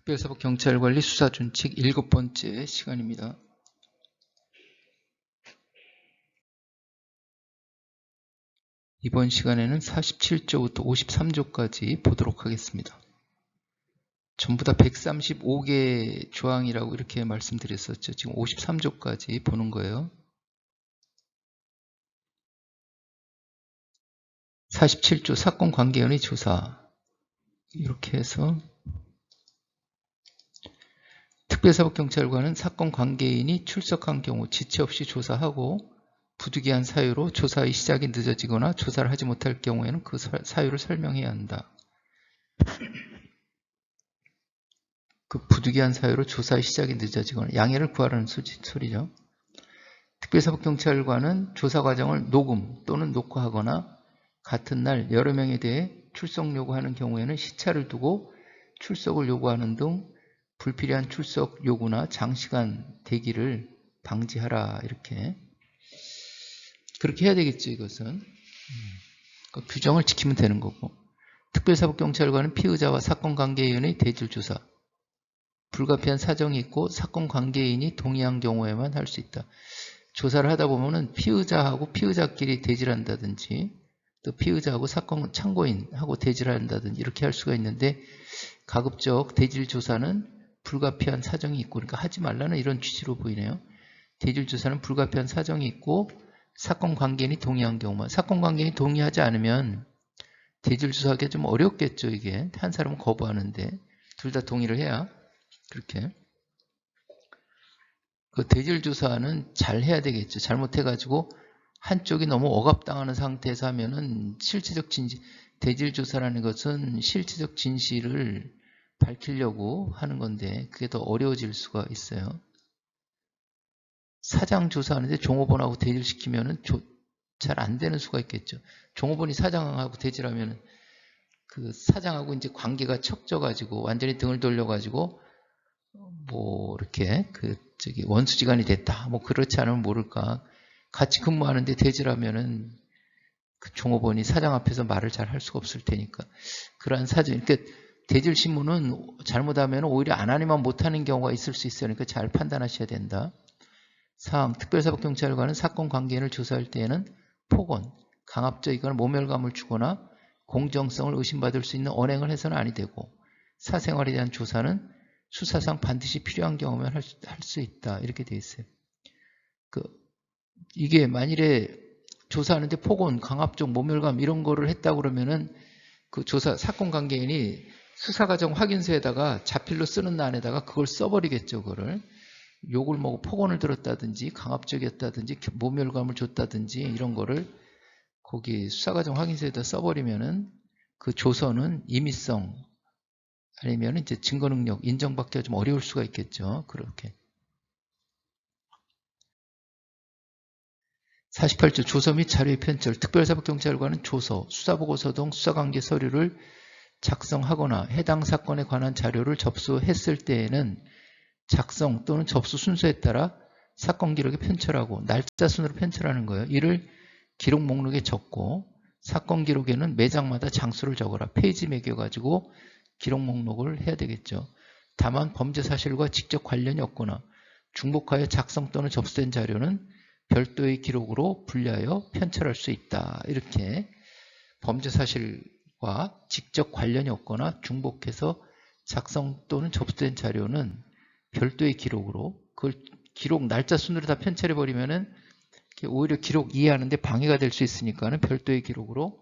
특별사법경찰관리 수사준칙 7번째 시간입니다. 이번 시간에는 47조부터 53조까지 보도록 하겠습니다. 전부 다 135개 조항이라고 이렇게 말씀드렸었죠. 지금 53조까지 보는 거예요. 47조 사건관계연의 조사, 이렇게 해서 특별사법경찰관은 사건 관계인이 출석한 경우 지체 없이 조사하고 부득이한 사유로 조사의 시작이 늦어지거나 조사를 하지 못할 경우에는 그 사유를 설명해야 한다. 그 부득이한 사유로 조사의 시작이 늦어지거나 양해를 구하라는 소리죠. 특별사법경찰관은 조사 과정을 녹음 또는 녹화하거나 같은 날 여러 명에 대해 출석 요구하는 경우에는 시차를 두고 출석을 요구하는 등 불필요한 출석 요구나 장시간 대기를 방지하라, 이렇게. 그렇게 해야 되겠죠, 이것은. 그 규정을 지키면 되는 거고. 특별사법경찰관은 피의자와 사건관계인의 대질조사, 불가피한 사정이 있고 사건관계인이 동의한 경우에만 할 수 있다. 조사를 하다 보면은 피의자하고 피의자끼리 대질한다든지, 또 피의자하고 사건 참고인하고 대질한다든지 이렇게 할 수가 있는데, 가급적 대질조사는 불가피한 사정이 있고, 그러니까 하지 말라는 이런 취지로 보이네요. 대질조사는 불가피한 사정이 있고 사건 관계인이 동의한 경우만. 사건 관계인이 동의하지 않으면 대질조사하기가 좀 어렵겠죠. 이게 한 사람은 거부하는데 둘 다 동의를 해야. 그렇게 그 대질조사는 잘 해야 되겠죠. 잘못해가지고 한쪽이 너무 억압당하는 상태에서 하면은 실체적 진실, 대질조사라는 것은 실체적 진실을 밝히려고 하는 건데 그게 더 어려워질 수가 있어요. 사장 조사하는데 종업원하고 대질시키면은 잘 안 되는 수가 있겠죠. 종업원이 사장하고 대질하면은 그 사장하고 이제 관계가 척져가지고 완전히 등을 돌려가지고 뭐 이렇게 원수지간이 됐다. 뭐 그렇지 않으면 모를까. 같이 근무하는데 대질하면은 그 종업원이 사장 앞에서 말을 잘 할 수가 없을 테니까. 그러한 사정. 그러니까 대질 신문은 잘못하면 오히려 안 하니만 못하는 경우가 있을 수 있어요. 그러니까 잘 판단하셔야 된다. 사항, 특별사법경찰관은 사건 관계인을 조사할 때에는 폭언, 강압적이거나 모멸감을 주거나 공정성을 의심받을 수 있는 언행을 해서는 아니 되고, 사생활에 대한 조사는 수사상 반드시 필요한 경우면 할 수 있다. 이렇게 되어 있어요. 이게 만일에 조사하는데 폭언, 강압적 모멸감 이런 거를 했다고 그러면은 그 사건 관계인이 수사과정 확인서에다가 자필로 쓰는 난에다가 그걸 써버리겠죠. 그거를. 욕을 먹고 폭언을 들었다든지 강압적이었다든지 모멸감을 줬다든지 이런 거를 거기 수사과정 확인서에다 써버리면은 그 조서는 임의성 아니면 이제 증거 능력 인정받기가 좀 어려울 수가 있겠죠. 그렇게. 48조 조서 및 자료의 편철. 특별사법경찰관은 조서, 수사보고서 등 수사관계 서류를 작성하거나 해당 사건에 관한 자료를 접수했을 때에는 작성 또는 접수 순서에 따라 사건 기록에 편철하고 날짜 순으로 편철하는 거예요. 이를 기록 목록에 적고 사건 기록에는 매장마다 장수를 적어라. 페이지 매겨가지고 기록 목록을 해야 되겠죠. 다만 범죄 사실과 직접 관련이 없거나 중복하여 작성 또는 접수된 자료는 별도의 기록으로 분류하여 편철할 수 있다. 이렇게 범죄 사실과 직접 관련이 없거나 중복해서 작성 또는 접수된 자료는 별도의 기록으로, 그걸 기록 날짜 순으로 다 편철해버리면은 오히려 기록 이해하는데 방해가 될 수 있으니까는 별도의 기록으로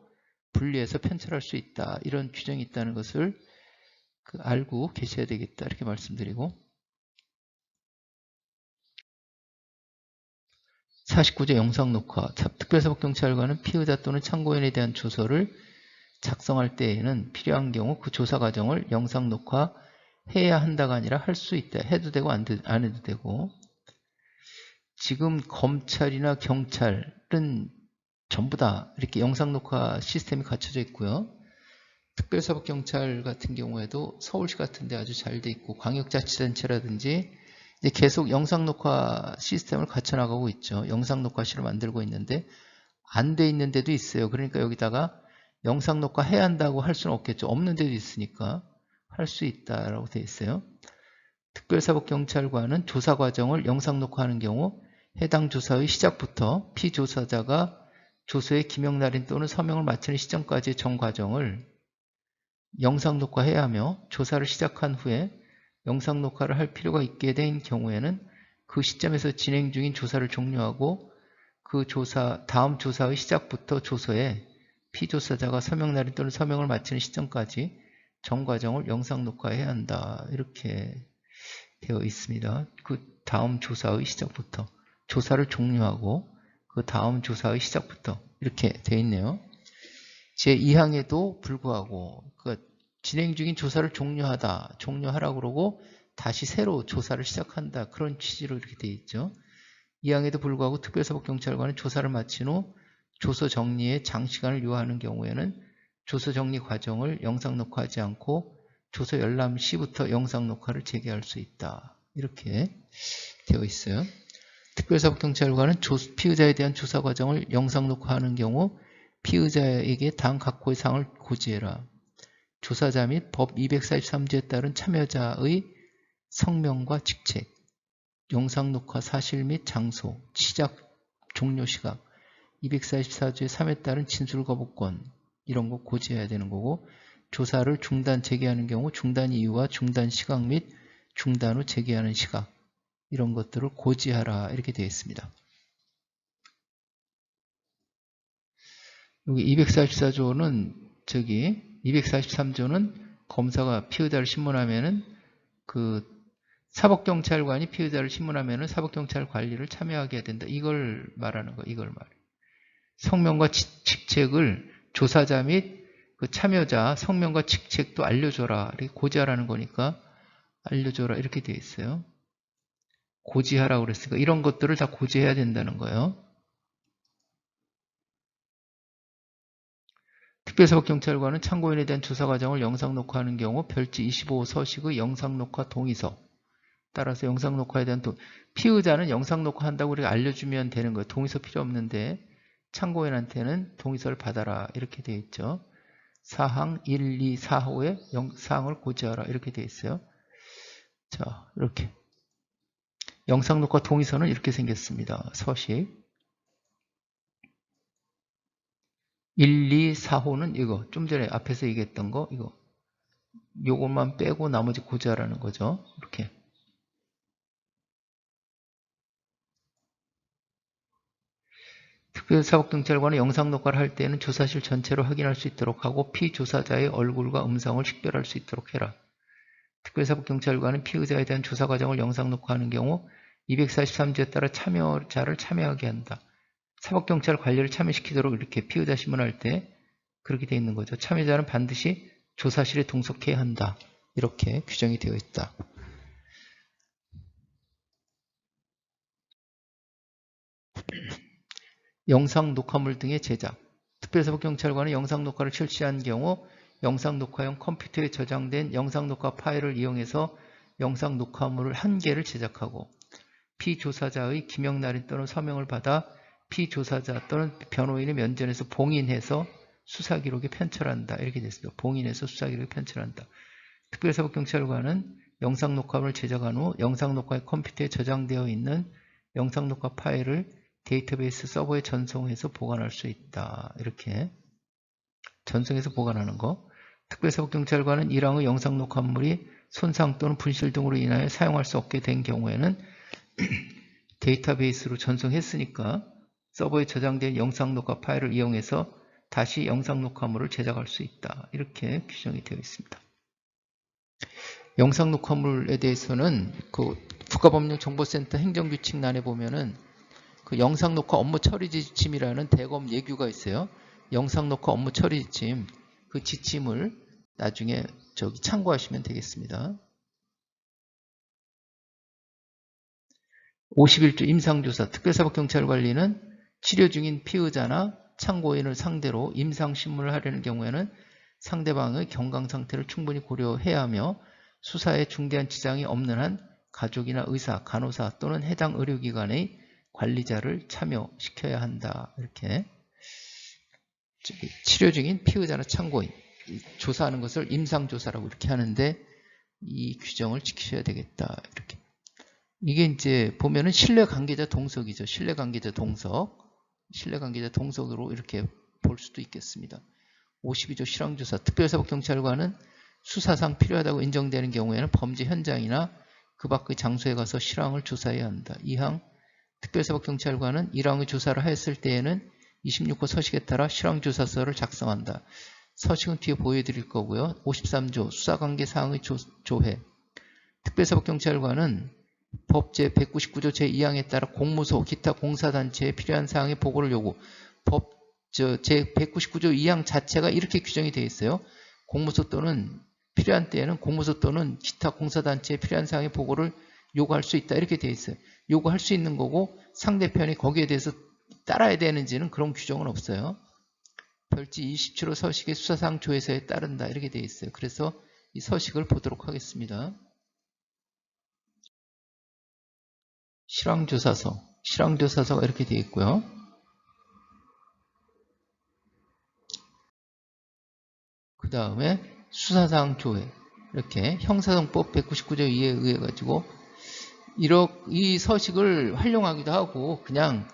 분리해서 편철할 수 있다. 이런 규정이 있다는 것을 알고 계셔야 되겠다. 이렇게 말씀드리고. 49조 영상 녹화. 특별사법경찰관은 피의자 또는 참고인에 대한 조서를 작성할 때에는 필요한 경우 그 조사 과정을 영상 녹화해야 한다가 아니라 할 수 있다. 해도 되고 안 해도 되고. 지금 검찰이나 경찰은 전부 다 이렇게 영상 녹화 시스템이 갖춰져 있고요. 특별사법경찰 같은 경우에도 서울시 같은 데 아주 잘 돼 있고 광역자치단체라든지 이제 계속 영상 녹화 시스템을 갖춰 나가고 있죠. 영상 녹화실을 만들고 있는데 안 돼 있는 데도 있어요. 그러니까 여기다가 영상 녹화 해야 한다고 할 수는 없겠죠. 없는 데도 있으니까 할 수 있다라고 돼 있어요. 특별사법경찰관은 조사 과정을 영상 녹화하는 경우 해당 조사의 시작부터 피조사자가 조서의 기명 날인 또는 서명을 마치는 시점까지의 전 과정을 영상 녹화해야 하며 조사를 시작한 후에 영상 녹화를 할 필요가 있게 된 경우에는 그 시점에서 진행 중인 조사를 종료하고 그 다음 조사의 시작부터 조서에 피조사자가 서명 날인 또는 서명을 마치는 시점까지 전 과정을 영상 녹화해야 한다. 이렇게 되어 있습니다. 그 다음 조사의 시작부터 조사를 종료하고 그 다음 조사의 시작부터 이렇게 되어 있네요. 제2항에도 불구하고 진행 중인 조사를 종료하라고 그러고 다시 새로 조사를 시작한다. 그런 취지로 이렇게 되어 있죠. 2항에도 불구하고 특별사법경찰관은 조사를 마친 후 조서 정리에 장시간을 요하는 경우에는 조서 정리 과정을 영상 녹화하지 않고 조서 열람 시부터 영상 녹화를 재개할 수 있다. 이렇게 되어 있어요. 특별사법경찰관은 피의자에 대한 조사 과정을 영상 녹화하는 경우 피의자에게 다음 각호의 사항을 고지해라. 조사자 및 법 243조에 따른 참여자의 성명과 직책, 영상 녹화 사실 및 장소, 시작 종료 시각, 244조의 3에 따른 진술 거부권 이런 거 고지해야 되는 거고 조사를 중단 재개하는 경우 중단 이유와 중단 시각 및 중단 후 재개하는 시각 이런 것들을 고지하라 이렇게 되어 있습니다. 여기 244조는 243조는 검사가 피의자를 신문하면은 사법경찰관이 피의자를 신문하면은 사법경찰 관리를 참여하게 해야 된다. 이걸 말하는 거, 이걸 말해. 성명과 직책을 조사자 및 그 참여자 성명과 직책도 알려줘라. 이렇게 고지하라는 거니까 알려줘라. 이렇게 되어 있어요. 고지하라고 그랬으니까 이런 것들을 다 고지해야 된다는 거예요. 특별사법경찰관은 참고인에 대한 조사 과정을 영상 녹화하는 경우 별지 25호 서식의 영상 녹화 동의서 따라서 영상 녹화에 대한 피의자는 영상 녹화한다고 우리가 알려주면 되는 거예요. 동의서 필요 없는데 참고인한테는 동의서를 받아라 이렇게 되어 있죠. 사항 1, 2, 4호에 사항을 고지하라 이렇게 되어 있어요. 자, 이렇게 영상 녹화 동의서는 이렇게 생겼습니다. 서식 1, 2, 4호는 이거 좀 전에 앞에서 얘기했던 거 요것만 빼고 나머지 고지하라는 거죠. 이렇게 특별사법경찰관은 영상 녹화를 할 때는 조사실 전체로 확인할 수 있도록 하고 피조사자의 얼굴과 음성을 식별할 수 있도록 해라. 특별사법경찰관은 피의자에 대한 조사 과정을 영상 녹화하는 경우 243조에 따라 참여자를 참여하게 한다. 사법경찰 관리를 참여시키도록 이렇게 피의자 신문할 때 그렇게 되어 있는 거죠. 참여자는 반드시 조사실에 동석해야 한다. 이렇게 규정이 되어 있다. 영상 녹화물 등의 제작. 특별사법경찰관은 영상 녹화를 실시한 경우 영상 녹화용 컴퓨터에 저장된 영상 녹화 파일을 이용해서 영상 녹화물을 1개를 제작하고 피조사자의 기명 날인 또는 서명을 받아 피조사자 또는 변호인의 면전에서 봉인해서 수사기록에 편철한다. 이렇게 됐습니다. 봉인해서 수사기록에 편철한다. 특별사법경찰관은 영상 녹화물을 제작한 후 영상 녹화의 컴퓨터에 저장되어 있는 영상 녹화 파일을 데이터베이스 서버에 전송해서 보관할 수 있다. 이렇게 전송해서 보관하는 거. 특별사법경찰관은 1항의 영상 녹화물이 손상 또는 분실 등으로 인하여 사용할 수 없게 된 경우에는 데이터베이스로 전송했으니까 서버에 저장된 영상 녹화 파일을 이용해서 다시 영상 녹화물을 제작할 수 있다. 이렇게 규정이 되어 있습니다. 영상 녹화물에 대해서는 국가법령정보센터 행정규칙란에 보면은 영상 녹화 업무 처리 지침이라는 대검 예규가 있어요. 영상 녹화 업무 처리 지침, 그 지침을 나중에 참고하시면 되겠습니다. 51조 임상조사. 특별사법경찰관리는 치료 중인 피의자나 참고인을 상대로 임상신문을 하려는 경우에는 상대방의 건강 상태를 충분히 고려해야 하며 수사에 중대한 지장이 없는 한 가족이나 의사, 간호사 또는 해당 의료기관의 관리자를 참여시켜야 한다. 이렇게 치료 중인 피의자나 참고인 조사하는 것을 임상조사라고 이렇게 하는데 이 규정을 지키셔야 되겠다. 이렇게. 이게 이제 보면은 신뢰관계자 동석이죠. 신뢰관계자 동석. 신뢰관계자 동석으로 이렇게 볼 수도 있겠습니다. 52조 실황조사. 특별사법경찰관은 수사상 필요하다고 인정되는 경우에는 범죄 현장이나 그 밖의 장소에 가서 실황을 조사해야 한다. 2항 특별사법경찰관은 1항의 조사를 하였을 때에는 26호 서식에 따라 실황조사서를 작성한다. 서식은 뒤에 보여드릴 거고요. 53조 수사관계사항의 조회. 특별사법경찰관은 법 제199조 제2항에 따라 공무소, 기타 공사단체에 필요한 사항의 보고를 요구. 법 제199조 2항 자체가 이렇게 규정이 되어 있어요. 공무소 또는 필요한 때에는 공무소 또는 기타 공사단체에 필요한 사항의 보고를 요구할 수 있다. 이렇게 되어 있어요. 요구할 수 있는 거고 상대편이 거기에 대해서 따라야 되는지는 그런 규정은 없어요. 별지 27호 서식의 수사상 조회서에 따른다. 이렇게 되어 있어요. 그래서 이 서식을 보도록 하겠습니다. 실황조사서. 실황조사서가 이렇게 되어 있고요. 그 다음에 수사상 조회. 이렇게 형사정법 199조 2에 의해 가지고 이 서식을 활용하기도 하고 그냥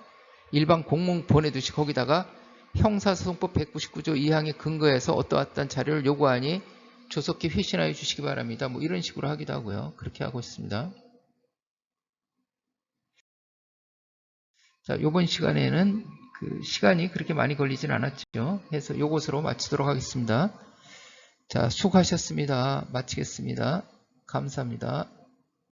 일반 공문 보내듯이 거기다가 형사소송법 199조 2항에 근거해서 어떠한 자료를 요구하니 조속히 회신하여 주시기 바랍니다. 뭐 이런 식으로 하기도 하고요. 그렇게 하고 있습니다. 자, 이번 시간에는 시간이 그렇게 많이 걸리진 않았죠. 해서 요것으로 마치도록 하겠습니다. 자, 수고하셨습니다. 마치겠습니다. 감사합니다.